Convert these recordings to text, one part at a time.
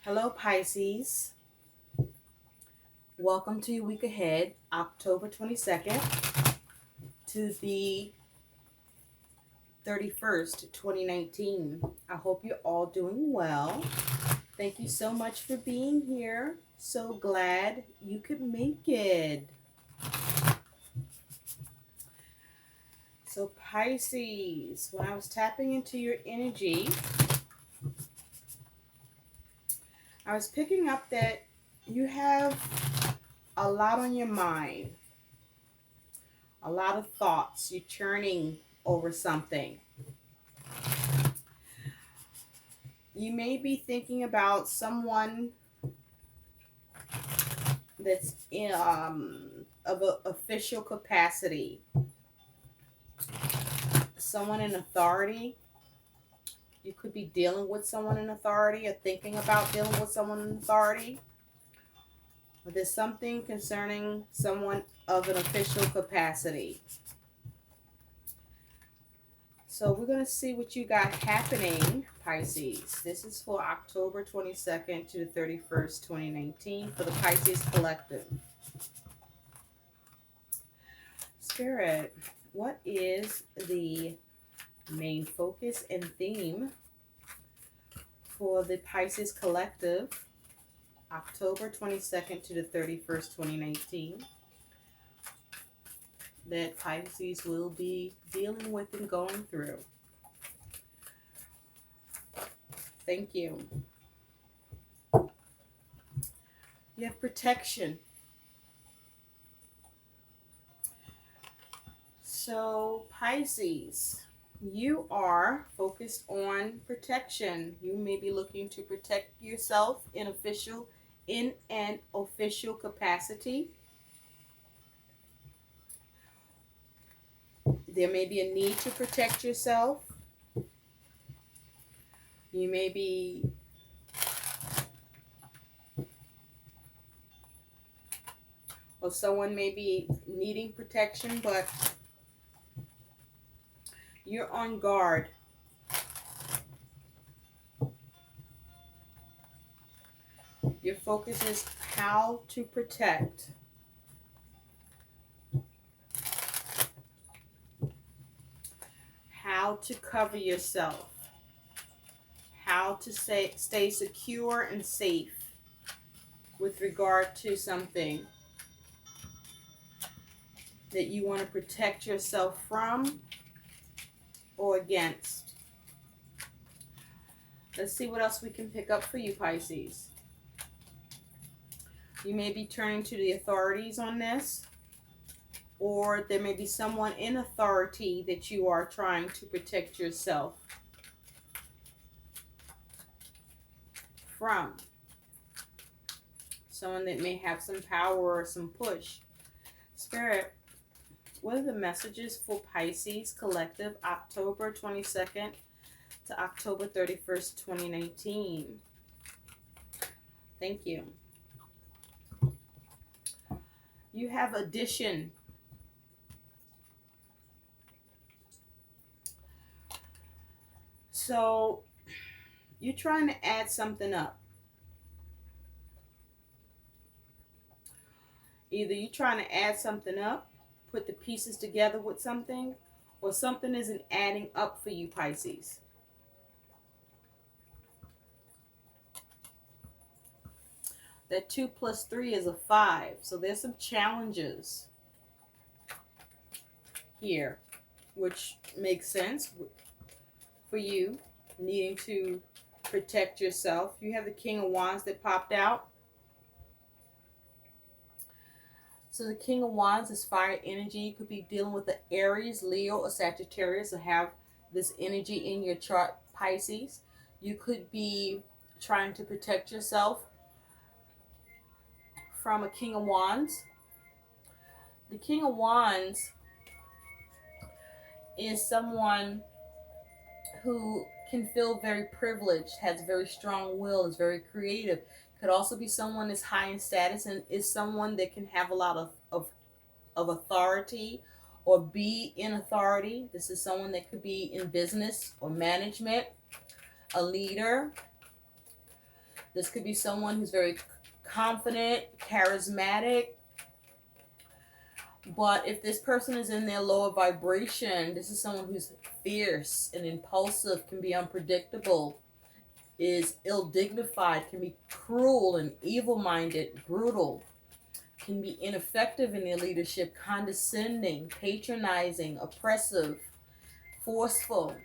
Hello, Pisces. Welcome to your week ahead, October 22nd to the 31st, 2019. I hope you're all doing well. Thank you so much for being here. So glad you could make it. So, Pisces, when I was tapping into your energy, I was picking up that you have a lot on your mind, a lot of thoughts. You're churning over something. You may be thinking about someone that's in of an official capacity, someone in authority. You could be dealing with someone in authority or thinking about dealing with someone in authority. But there's something concerning someone of an official capacity. So we're going to see what you got happening, Pisces. This is for October 22nd to the 31st, 2019 for the Pisces Collective. Spirit, what is the main focus and theme for the Pisces Collective, October 22nd to the 31st, 2019, that Pisces will be dealing with and going through? Thank you. You have protection. So, Pisces, you are focused on protection. You may be looking to protect yourself in an official capacity. There may be a need to protect yourself. You may be or someone may be needing protection, but you're on guard. Your focus is how to protect. How to cover yourself. How to stay secure and safe with regard to something that you want to protect yourself from or against. Let's see what else we can pick up for you, Pisces. You may be turning to the authorities on this, or there may be someone in authority that you are trying to protect yourself from. Someone that may have some power or some push. Spirit, what are the messages for Pisces Collective, October 22nd to October 31st, 2019? Thank you. You have addition. So you're trying to add something up. Either you're trying to add something up, put the pieces together with something, or something isn't adding up for you, Pisces. That 2 plus 3 is a 5. So there's some challenges here, which makes sense for you needing to protect yourself. You have the King of Wands that popped out. So the King of Wands is fire energy. You could be dealing with the Aries, Leo, or Sagittarius, or have this energy in your chart, Pisces. You could be trying to protect yourself from a King of Wands. The King of Wands is someone who can feel very privileged, has very strong will, is very creative. Could also be someone that's high in status and is someone that can have a lot of authority or be in authority. This is someone that could be in business or management, a leader. This could be someone who's very confident, charismatic. But if this person is in their lower vibration, this is someone who's fierce and impulsive, can be unpredictable, is ill-dignified, can be cruel and evil-minded, brutal, can be ineffective in their leadership, condescending, patronizing, oppressive, forceful,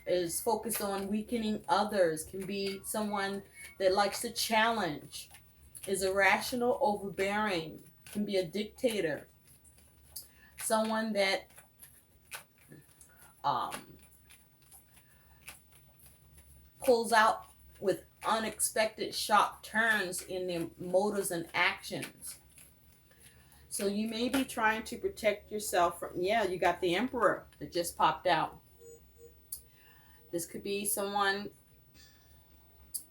is focused on weakening others, can be someone that likes to challenge, is irrational, overbearing, can be a dictator, someone that um, pulls out with unexpected sharp turns in their motives and actions. So you may be trying to protect yourself from, yeah, you got the Emperor that just popped out. This could be someone,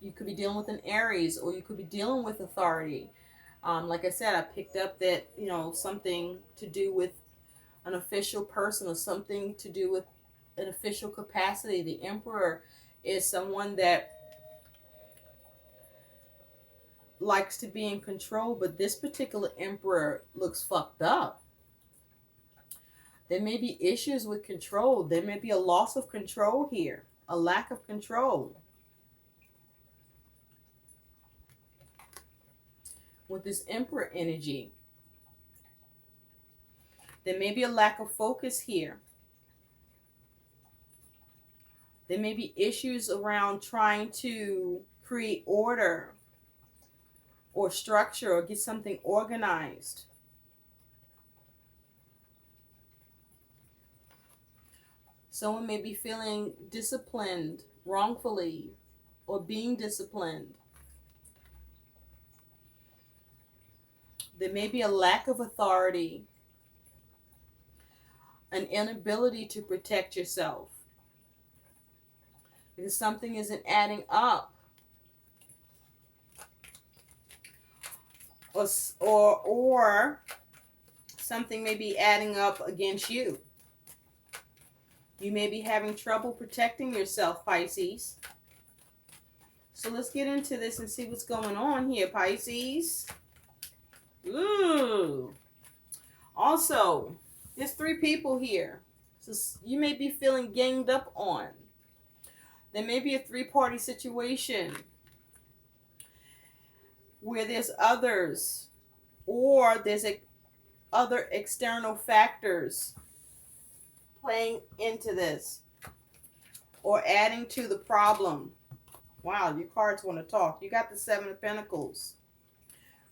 you could be dealing with an Aries, or you could be dealing with authority. Like I said, I picked up that, something to do with an official person or something to do with an official capacity. The Emperor is someone that likes to be in control, but this particular Emperor looks fucked up. There may be issues with control. There may be a loss of control here, a lack of control. With this Emperor energy, there may be a lack of focus here. There may be issues around trying to create order or structure or get something organized. Someone may be feeling disciplined wrongfully or being disciplined. There may be a lack of authority, an inability to protect yourself because something isn't adding up. Or something may be adding up against you. You may be having trouble protecting yourself, Pisces. So let's get into this and see what's going on here, Pisces. Ooh. Also, there's 3 people here. So you may be feeling ganged up on. There may be a 3-party situation where there's others, or there's other external factors playing into this or adding to the problem. Wow, your cards want to talk. You got the 7 of Pentacles.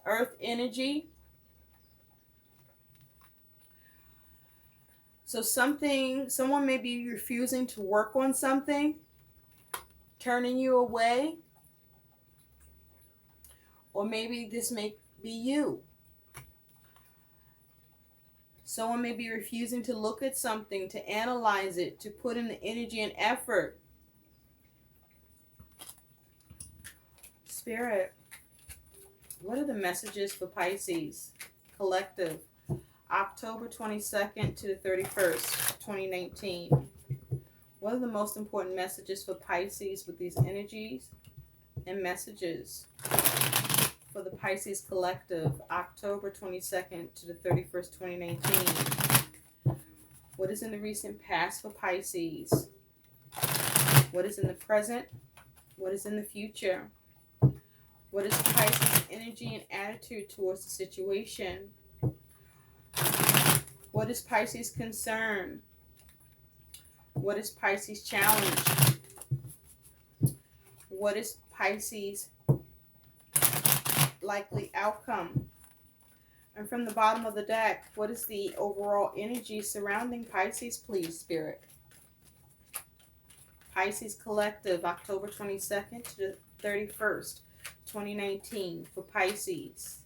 Earth energy. So someone may be refusing to work on something, turning you away. Or maybe this may be you. Someone may be refusing to look at something, to analyze it, to put in the energy and effort. Spirit, what are the messages for Pisces collective, October 22nd to the 31st, 2019? What are the most important messages for Pisces with these energies and messages for the Pisces collective, October 22nd to the 31st, 2019? What is in the recent past for Pisces? What is in the present? What is in the future? What is Pisces' energy and attitude towards the situation? What is Pisces' concern? What is Pisces' challenge? What is Pisces' likely outcome? And from the bottom of the deck, what is the overall energy surrounding Pisces, please, Spirit? Pisces collective, October 22nd to the 31st, 2019 for Pisces.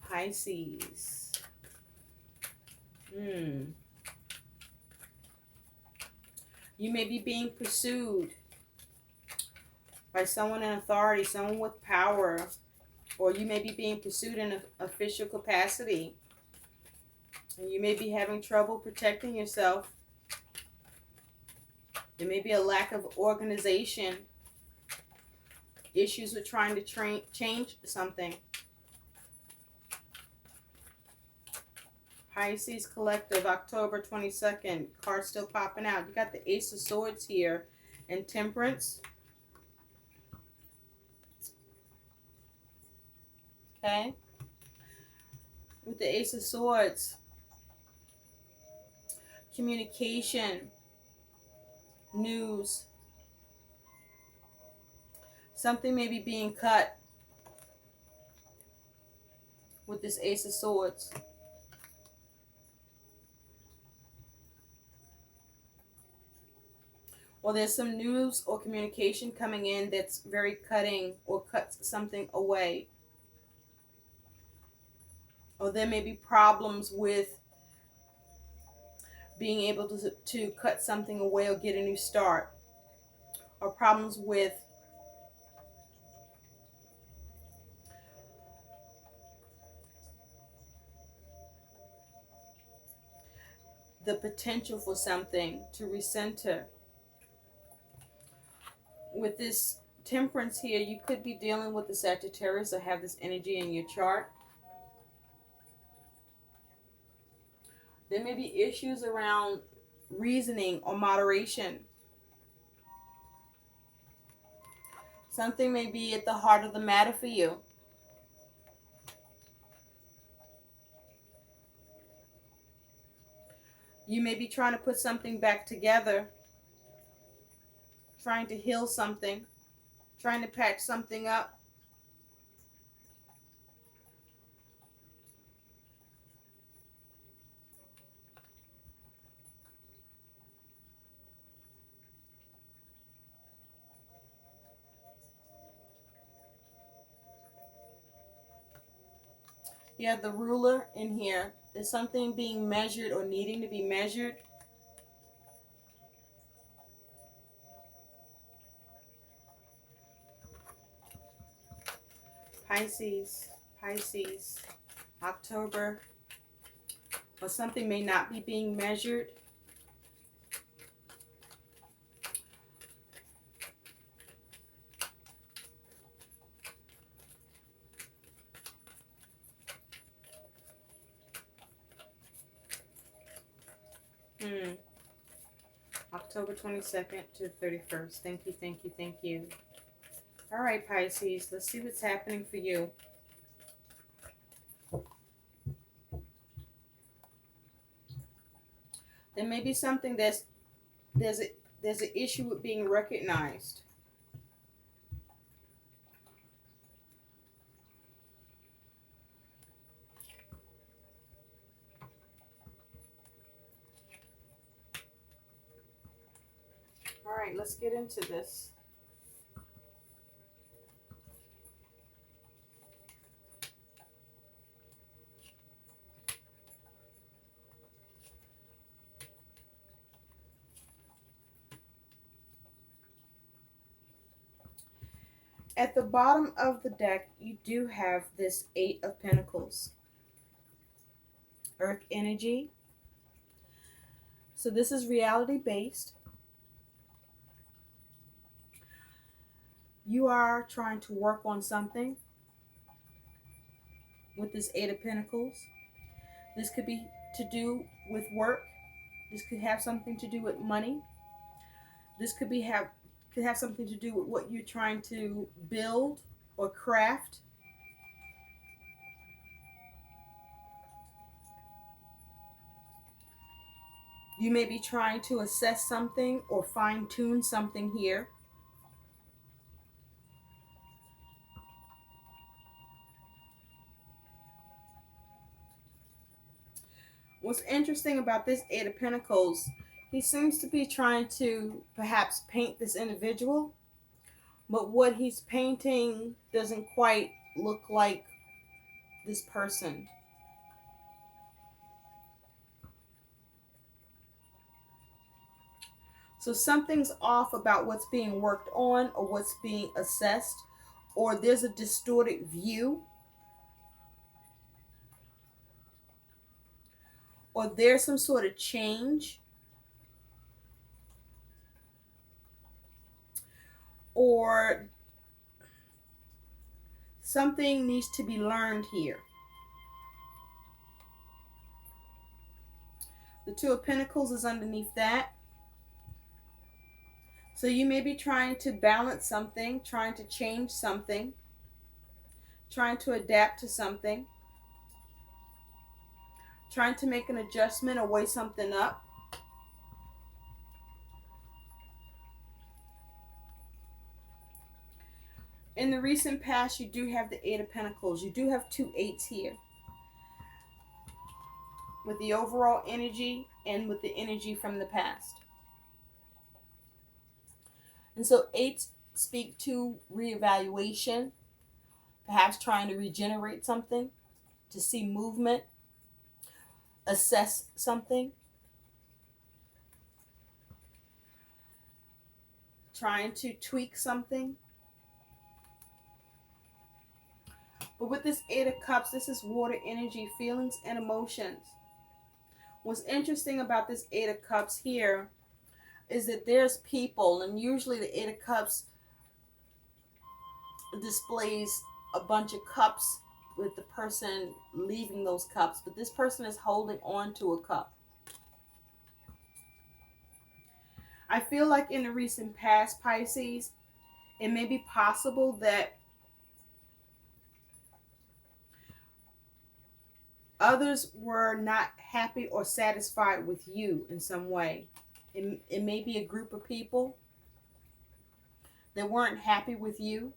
Pisces. You may be being pursued by someone in authority, someone with power, or you may be being pursued in an official capacity. And you may be having trouble protecting yourself. There may be a lack of organization. issues with trying to change something. Pisces Collective, October 22nd. Card still popping out. You got the Ace of Swords here and Temperance. Okay. With the Ace of Swords, communication, news. Something may be being cut with this Ace of Swords. Or there's some news or communication coming in that's very cutting or cuts something away. Or there may be problems with being able to cut something away or get a new start. Or problems with the potential for something to recenter. With this Temperance here, you could be dealing with the Sagittarius or have this energy in your chart. There may be issues around reasoning or moderation. Something may be at the heart of the matter for you. You may be trying to put something back together, trying to heal something, trying to patch something up. You have the Ruler in here. There's something being measured or needing to be measured. Pisces, October. Or something may not be being measured. October 22nd to 31st. Thank you, thank you, thank you. All right, Pisces, let's see what's happening for you. There may be something there's an issue with being recognized. All right, let's get into this. At the bottom of the deck, you do have this Eight of Pentacles. Earth energy. So this is reality based. You are trying to work on something with this Eight of Pentacles. This could be to do with work. This could have something to do with money. This could have something to do with what you're trying to build or craft. You may be trying to assess something or fine-tune something here. What's interesting about this Eight of Pentacles, he seems to be trying to perhaps paint this individual, but what he's painting doesn't quite look like this person. So something's off about what's being worked on or what's being assessed, or there's a distorted view, or there's some sort of change, or something needs to be learned here. The Two of Pentacles is underneath that. So you may be trying to balance something, trying to change something, trying to adapt to something, trying to make an adjustment or weigh something up. In the recent past, you do have the Eight of Pentacles. You do have two eights here, with the overall energy and with the energy from the past. And so eights speak to reevaluation, perhaps trying to regenerate something, to see movement, assess something, trying to tweak something. But with this Eight of Cups, this is water energy, feelings and emotions. What's interesting about this Eight of Cups here is that there's people, and usually the Eight of Cups displays a bunch of cups with the person leaving those cups, but this person is holding on to a cup. I feel like in the recent past, Pisces, it may be possible that others were not happy or satisfied with you in some way. It may be a group of people that weren't happy with you,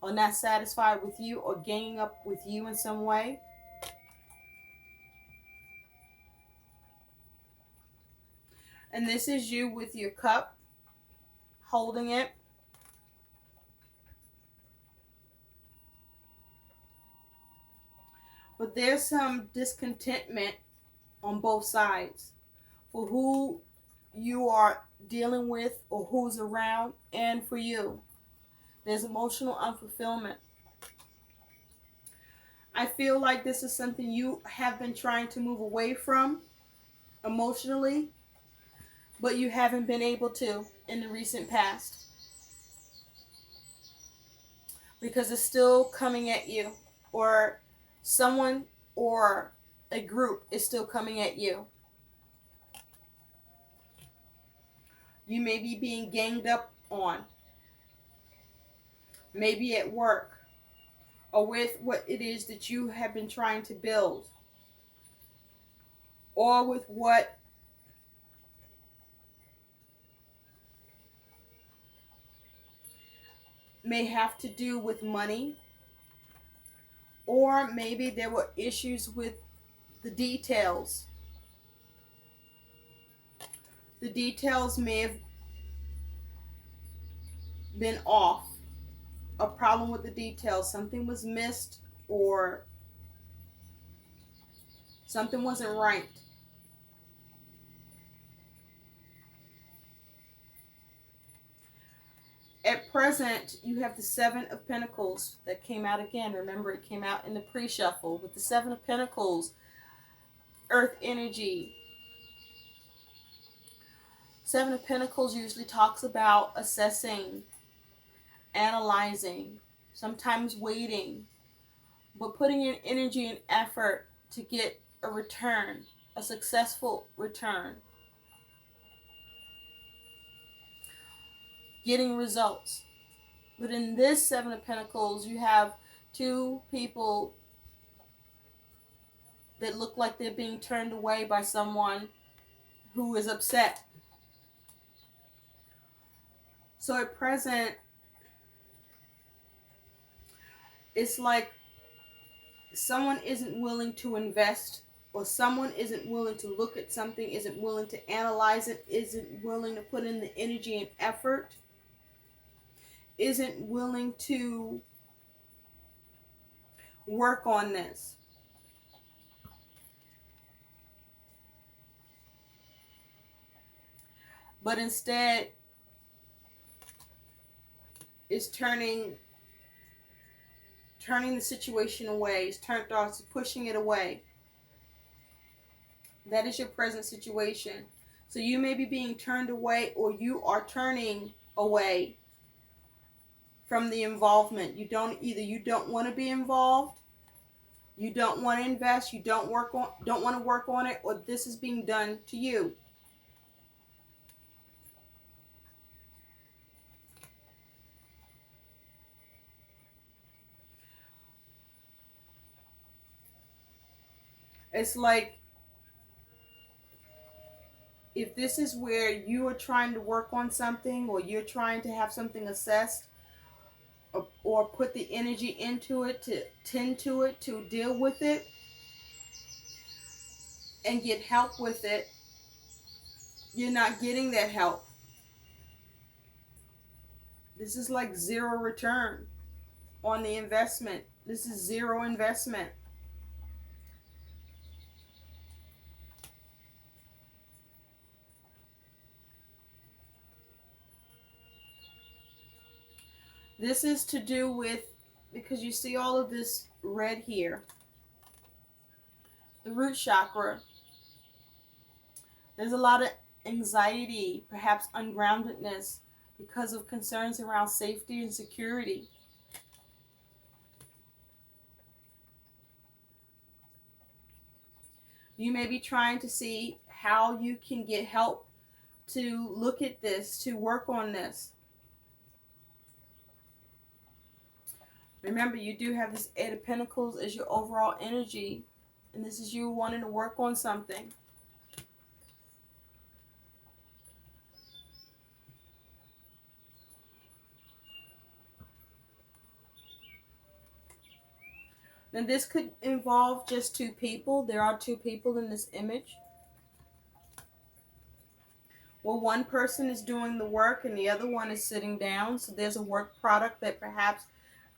or not satisfied with you, or ganging up with you in some way. And this is you with your cup, holding it. But there's some discontentment on both sides for who you are dealing with or who's around, and for you. There's emotional unfulfillment. I feel like this is something you have been trying to move away from emotionally, but you haven't been able to in the recent past, because it's still coming at you, or someone or a group is still coming at you. You may be being ganged up on, maybe at work, or with what it is that you have been trying to build, or with what may have to do with money, or maybe there were issues with the details. The details may have been off, a problem with the details. Something was missed, or something wasn't right. At present, you have the Seven of Pentacles that came out again. Remember, it came out in the pre-shuffle with the Seven of Pentacles, Earth energy. Seven of Pentacles usually talks about assessing, analyzing, sometimes waiting, but putting in energy and effort to get a return, a successful return, getting results. But in this Seven of Pentacles, you have two people that look like they're being turned away by someone who is upset. So at present, it's like someone isn't willing to invest, or someone isn't willing to look at something, isn't willing to analyze it, isn't willing to put in the energy and effort, isn't willing to work on this. But instead is turning the situation away, is pushing it away. That is your present situation. So you may be being turned away, or you are turning away from the involvement. You don't want to be involved, you don't want to invest, you don't want to work on it, or this is being done to you. It's like if this is where you are trying to work on something, or you're trying to have something assessed, or put the energy into it, to tend to it, to deal with it and get help with it, you're not getting that help. This is like zero return on the investment. This is zero investment. This is to do with, because you see all of this red here, the root chakra. There's a lot of anxiety, perhaps ungroundedness, because of concerns around safety and security. You may be trying to see how you can get help to look at this, to work on this. Remember, you do have this Eight of Pentacles as your overall energy, and this is you wanting to work on something. Now, this could involve just two people. There are two people in this image. Well, one person is doing the work and the other one is sitting down. So there's a work product that perhaps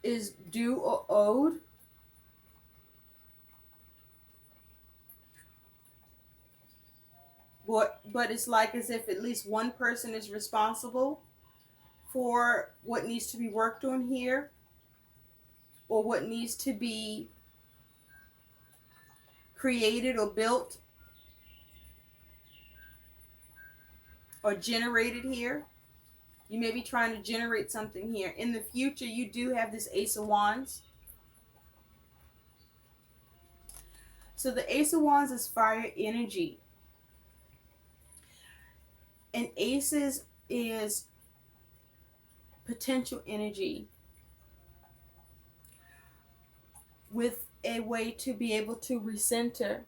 is due or owed. But it's like as if at least one person is responsible for what needs to be worked on here, or what needs to be created or built or generated here. You may be trying to generate something here. In the future, you do have this Ace of Wands. So the Ace of Wands is fire energy. And Aces is potential energy with a way to be able to recenter.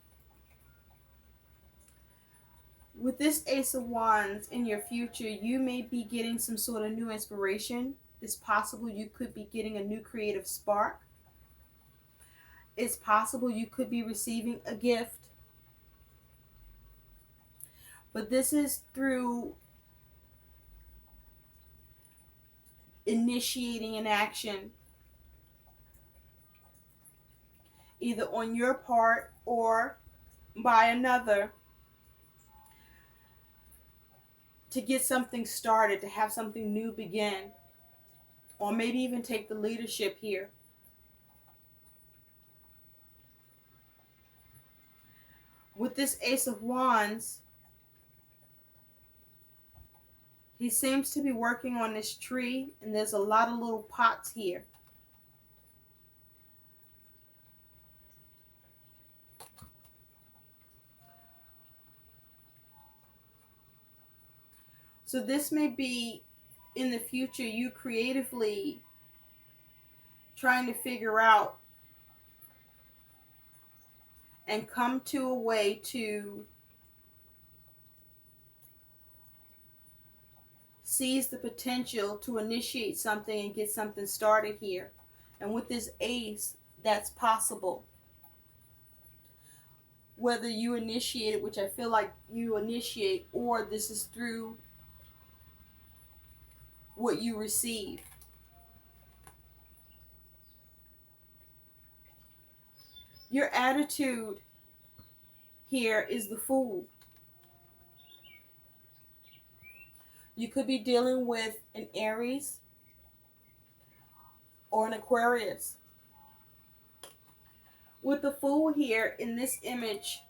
With this Ace of Wands in your future, you may be getting some sort of new inspiration. It's possible you could be getting a new creative spark. It's possible you could be receiving a gift. But this is through initiating an action, either on your part or by another, to get something started, to have something new begin, or maybe even take the leadership here. With this Ace of Wands, he seems to be working on this tree, and there's a lot of little pots here. So this may be, in the future, you creatively trying to figure out and come to a way to seize the potential to initiate something and get something started here. And with this Ace, that's possible. Whether you initiate it, which I feel like you initiate, or this is through what you receive. Your attitude here is the Fool. You could be dealing with an Aries or an Aquarius. With the Fool here in this image,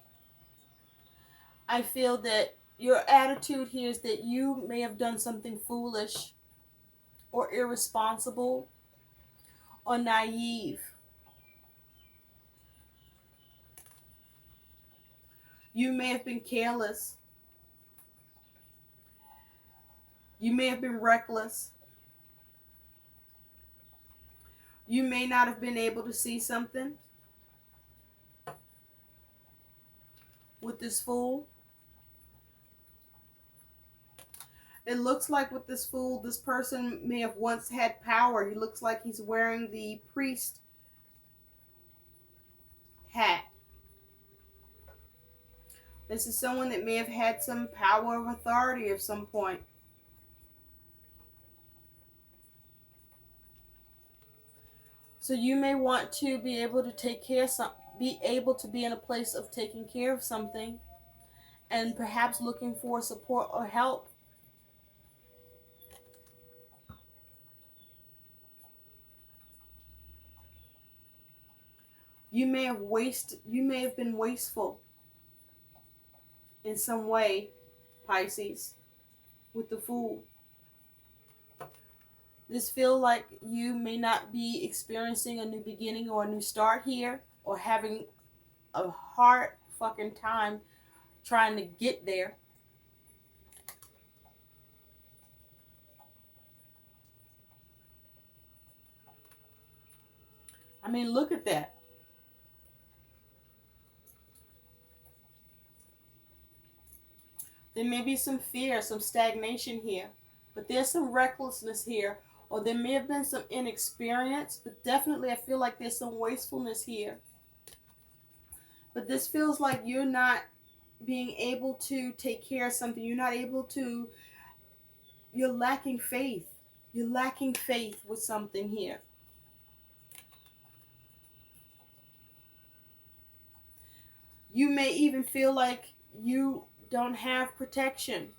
I feel that your attitude here is that you may have done something foolish, or irresponsible or naive. You may have been careless. You may have been reckless. You may not have been able to see something with this Fool. It looks like with this Fool, this person may have once had power. He looks like he's wearing the priest hat. This is someone that may have had some power of authority at some point. So you may want to be able to take care of be able to be in a place of taking care of something and perhaps looking for support or help. You may have been wasteful in some way, Pisces, with the Fool. This feels like you may not be experiencing a new beginning or a new start here, or having a hard fucking time trying to get there. I mean, look at that. There may be some fear, some stagnation here, but there's some recklessness here, or there may have been some inexperience, but definitely I feel like there's some wastefulness here. But this feels like you're not being able to take care of something. You're lacking faith. You're lacking faith with something here. You may even feel like you don't have protection.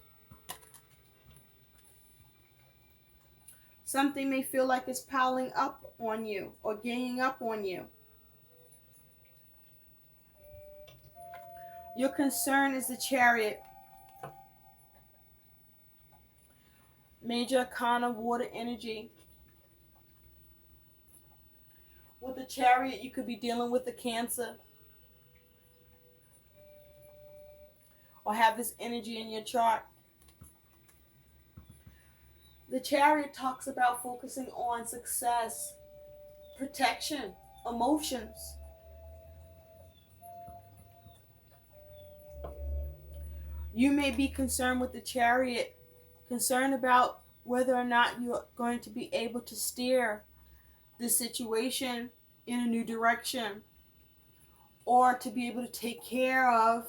Something may feel like it's piling up on you or ganging up on you. Your concern is the Chariot. Major Arcana water energy. With the Chariot, you could be dealing with the Cancer. Or have this energy in your chart. The Chariot talks about focusing on success, protection, emotions. You may be concerned with the Chariot, concerned about whether or not you're going to be able to steer the situation in a new direction, or to be able to take care of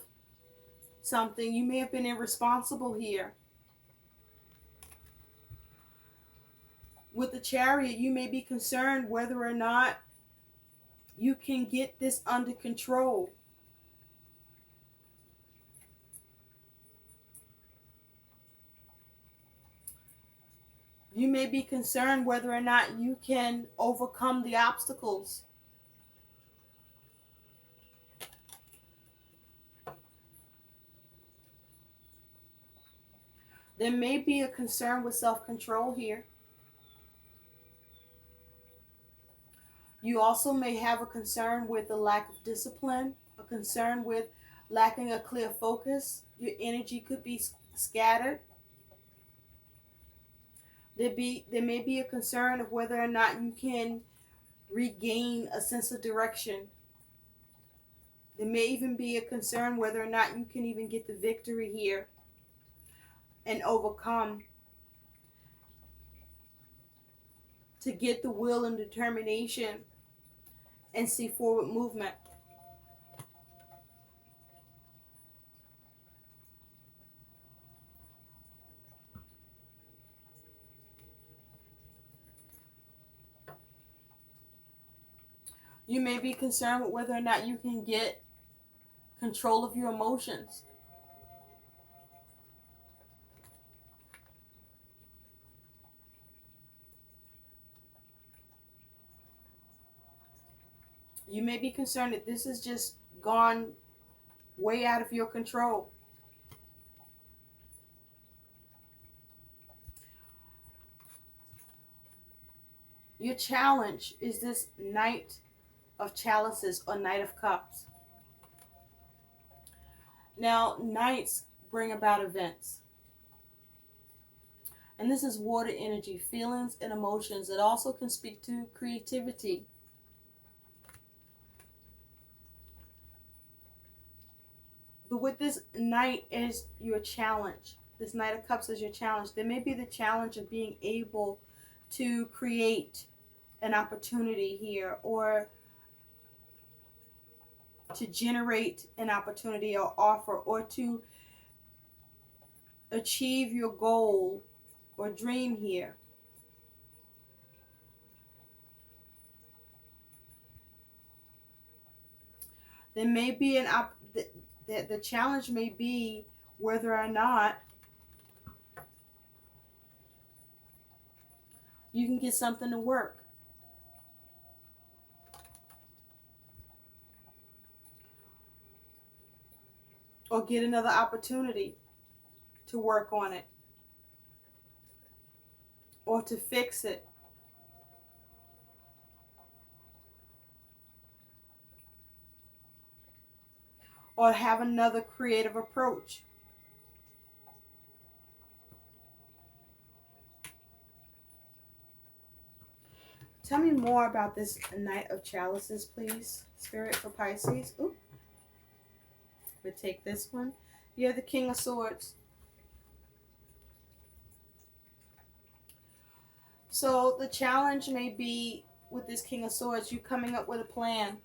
something. You may have been irresponsible here. With the Chariot, you may be concerned whether or not you can get this under control. You may be concerned whether or not you can overcome the obstacles. There may be a concern with self-control here. You also may have a concern with the lack of discipline, a concern with lacking a clear focus. Your energy could be scattered. There may be a concern of whether or not you can regain a sense of direction. There may even be a concern whether or not you can even get the victory here and overcome, to get the will and determination and see forward movement. You may be concerned with whether or not you can get control of your emotions. You may be concerned that this has just gone way out of your control. Your challenge is this Knight of Chalices or Knight of Cups. Now, knights bring about events. And this is water energy, feelings and emotions. It also can speak to creativity. But with this knight as your challenge, this Knight of Cups as your challenge, there may be the challenge of being able to create an opportunity here, or to generate an opportunity or offer, or to achieve your goal or dream here. There may be the challenge may be whether or not you can get something to work, or get another opportunity to work on it, or to fix it, or have another creative approach. Tell me more about this Knight of Chalices, please, Spirit, for Pisces. Ooh. We'll take this one. You have the King of Swords. So the challenge may be with this King of Swords, you coming up with a plan.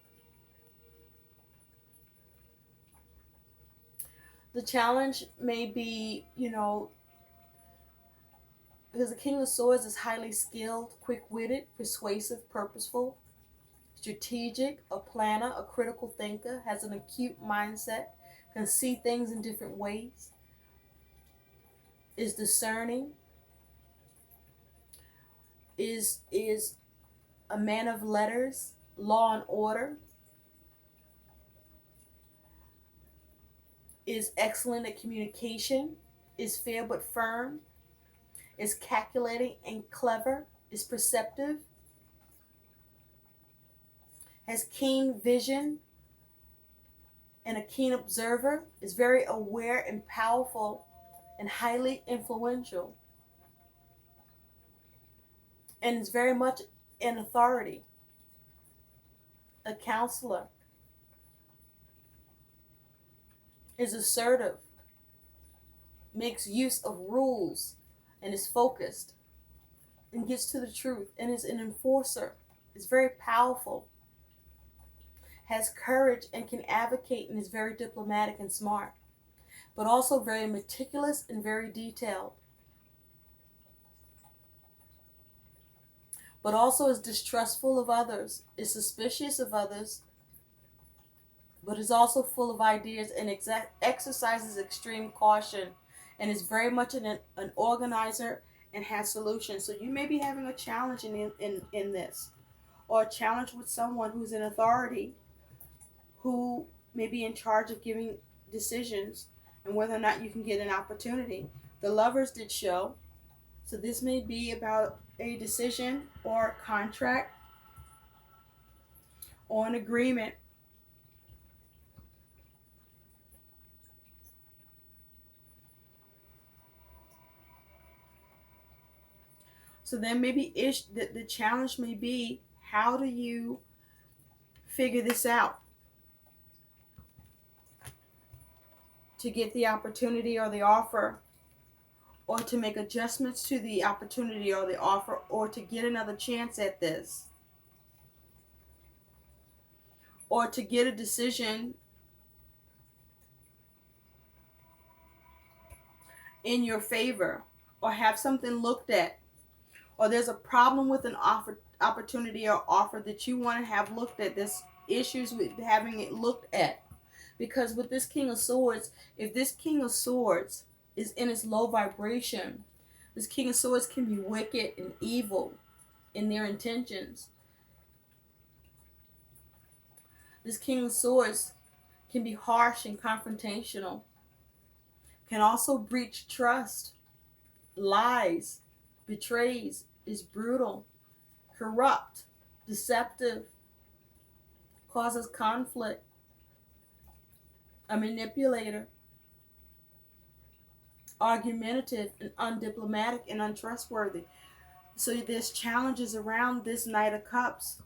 The challenge may be, because the King of Swords is highly skilled, quick-witted, persuasive, purposeful, strategic, a planner, a critical thinker, has an acute mindset, can see things in different ways, is discerning, is a man of letters, law and order, is excellent at communication, is fair but firm, is calculating and clever, is perceptive, has keen vision and a keen observer, is very aware and powerful and highly influential, and is very much an authority, a counselor, is assertive, makes use of rules, and is focused, and gets to the truth, and is an enforcer, is very powerful, has courage and can advocate, and is very diplomatic and smart, but also very meticulous and very detailed, but also is distrustful of others, is suspicious of others, but is also full of ideas and exercises extreme caution, and is very much an organizer and has solutions. So you may be having a challenge in this, or a challenge with someone who's in authority, who may be in charge of giving decisions, and whether or not you can get an opportunity. The Lovers did show, so this may be about a decision or a contract or an agreement. So then maybe the challenge may be, how do you figure this out to get the opportunity or the offer, or to make adjustments to the opportunity or the offer, or to get another chance at this, or to get a decision in your favor, or have something looked at, or there's a problem with an opportunity or offer that you want to have looked at. There's issues with having it looked at, because with this King of Swords, if this King of Swords is in its low vibration, this King of Swords can be wicked and evil in their intentions. This King of Swords can be harsh and confrontational, can also breach trust, lies, betrays, is brutal, corrupt, deceptive, causes conflict, a manipulator, argumentative, and undiplomatic and untrustworthy. So there's challenges around this Knight of Cups.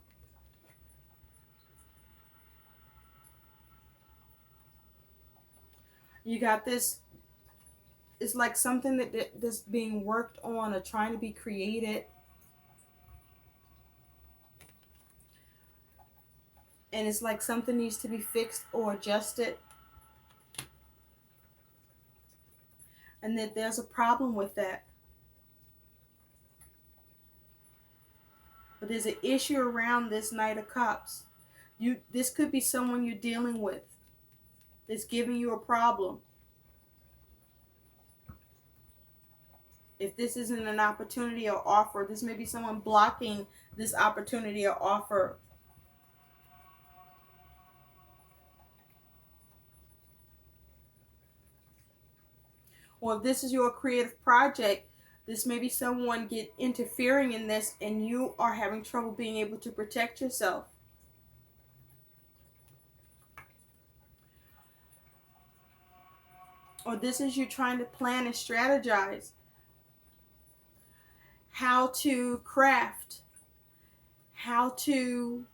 You got this, it's like something that's being worked on or trying to be created. And it's like something needs to be fixed or adjusted. And that there's a problem with that. But there's an issue around this Knight of Cups. This could be someone you're dealing with that's giving you a problem. If this isn't an opportunity or offer, this may be someone blocking this opportunity or offer. Or if this is your creative project, this may be someone interfering in this and you are having trouble being able to protect yourself. Or this is you trying to plan and strategize how to craft, how to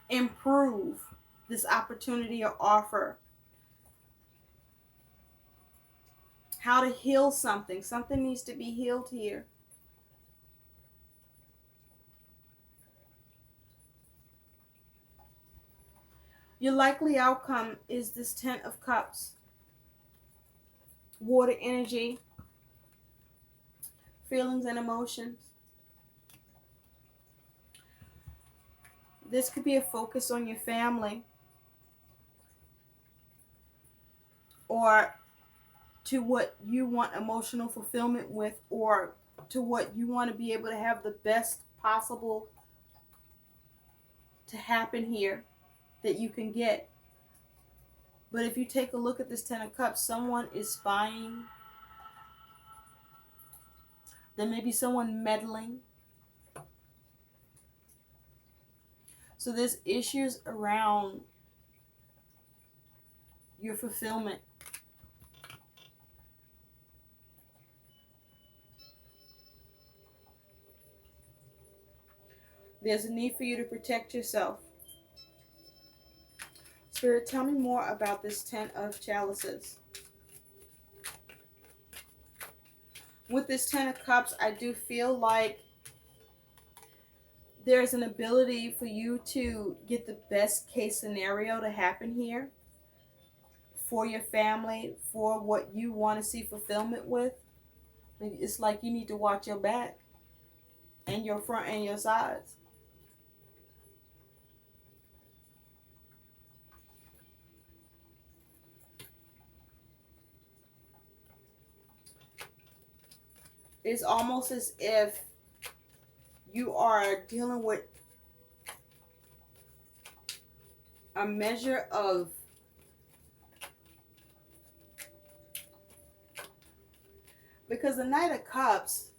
improve this opportunity or offer, how to heal something. Something needs to be healed here. Your likely outcome is this Ten of Cups. Water energy, feelings and emotions. This could be a focus on your family or to what you want emotional fulfillment with, or to what you want to be able to have the best possible to happen here that you can get. But if you take a look at this Ten of Cups, someone is spying. There may be someone meddling. So there's issues around your fulfillment. There's a need for you to protect yourself. Spirit, tell me more about this Ten of Chalices. With this Ten of Cups, I do feel like there's an ability for you to get the best case scenario to happen here for your family, for what you want to see fulfillment with. It's like you need to watch your back and your front and your sides. It's almost as if you are dealing with a measure of because the Knight of Cups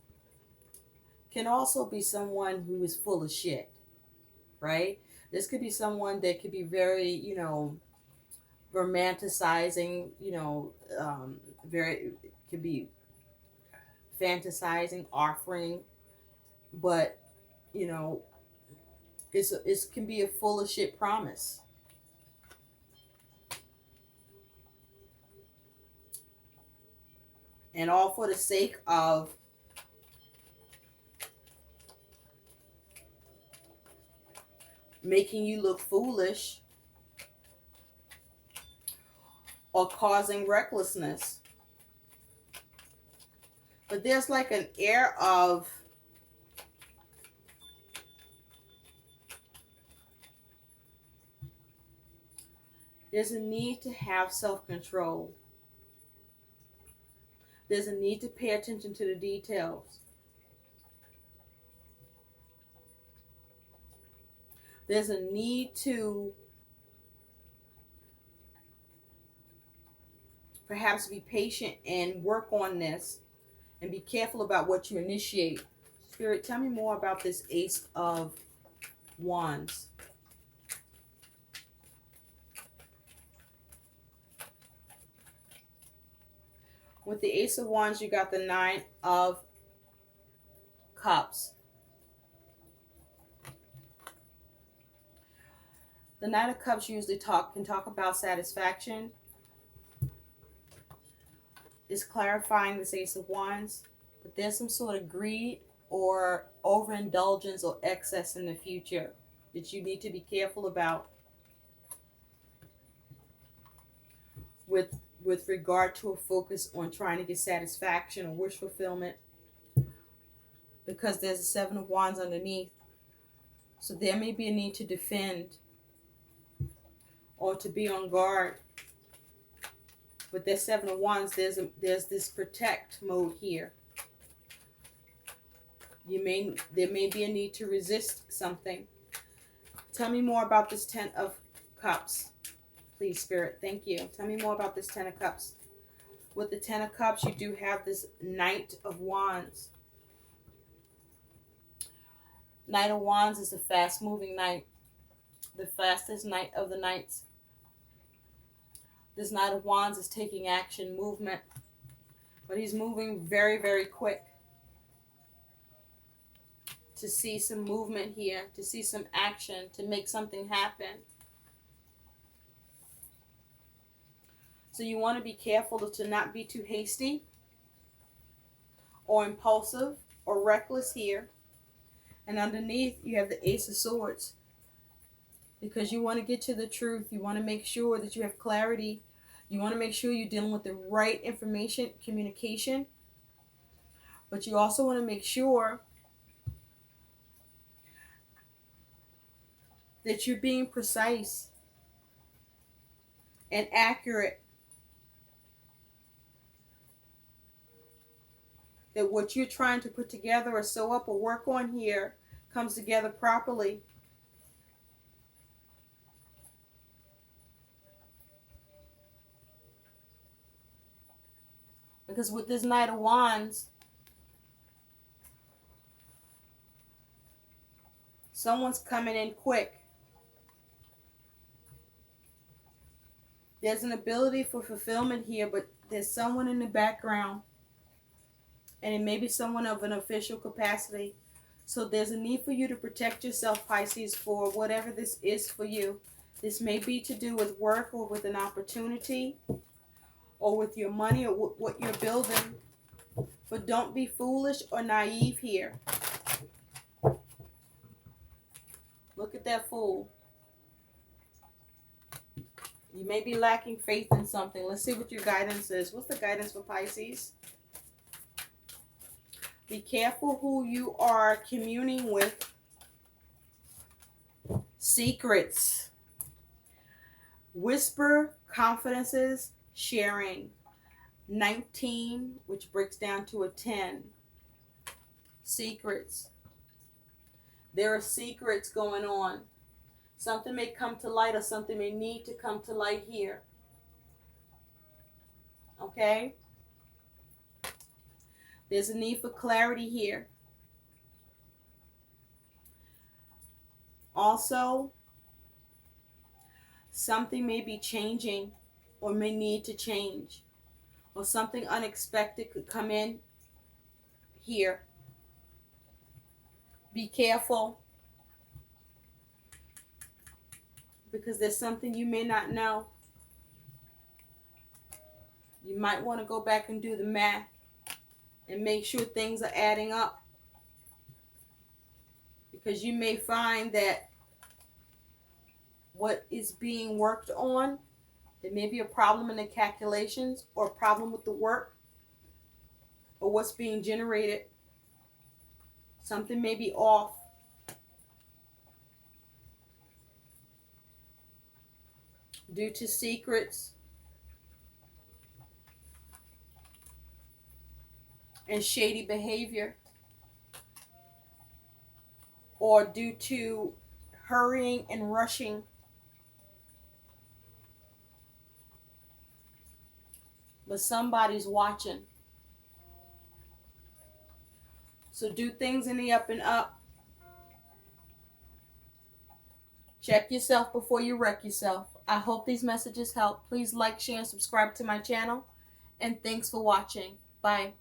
can also be someone who is full of shit, right? This could be someone that could be very, romanticizing, very, could be fantasizing, offering, but, it can be a full of shit promise. And all for the sake of making you look foolish or causing recklessness. But there's like an air of there's a need to have self-control. There's a need to pay attention to the details. There's a need to perhaps be patient and work on this and be careful about what you initiate. Spirit, tell me more about this Ace of Wands. With the Ace of Wands, you got the Nine of Cups. The Nine of Cups usually can talk about satisfaction. It's clarifying this Ace of Wands, but there's some sort of greed or overindulgence or excess in the future that you need to be careful about with regard to a focus on trying to get satisfaction or wish fulfillment, because there's a Seven of Wands underneath. So there may be a need to defend or to be on guard. With that Seven of Wands, there's this protect mode here. There may be a need to resist something. Tell me more about this Ten of Cups, please, Spirit. Thank you. Tell me more about this Ten of Cups. With the Ten of Cups, you do have this Knight of Wands. Knight of Wands is a fast-moving knight, the fastest knight of the knights. This Knight of Wands is taking action, movement, but he's moving very, very quick. To see some movement here, to see some action, to make something happen. So you want to be careful to not be too hasty or impulsive or reckless here. And underneath, you have the Ace of Swords. Because you want to get to the truth. You want to make sure that you have clarity. You want to make sure you're dealing with the right information, communication. But you also want to make sure that you're being precise and accurate. That what you're trying to put together or sew up or work on here comes together properly. Because with this Knight of Wands, someone's coming in quick. There's an ability for fulfillment here, but there's someone in the background. And it may be someone of an official capacity. So there's a need for you to protect yourself, Pisces, for whatever this is for you. This may be to do with work or with an opportunity or with your money or what you're building. But don't be foolish or naive here. Look at that Fool. You may be lacking faith in something. Let's see what your guidance is. What's the guidance for Pisces? Be careful who you are communing with. Secrets. Whisper confidences, sharing. 19, which breaks down to a 10. Secrets. There are secrets going on. Something may come to light or something may need to come to light here. Okay? There's a need for clarity here. Also, something may be changing or may need to change. Or something unexpected could come in here. Be careful. Because there's something you may not know. You might want to go back and do the math and make sure things are adding up. Because you may find that what is being worked on, there may be a problem in the calculations or a problem with the work or what's being generated. Something may be off. Due to secrets and shady behavior, or due to hurrying and rushing. But somebody's watching. So do things in the up and up. Check yourself before you wreck yourself. I hope these messages help. Please like, share, and subscribe to my channel. And thanks for watching. Bye.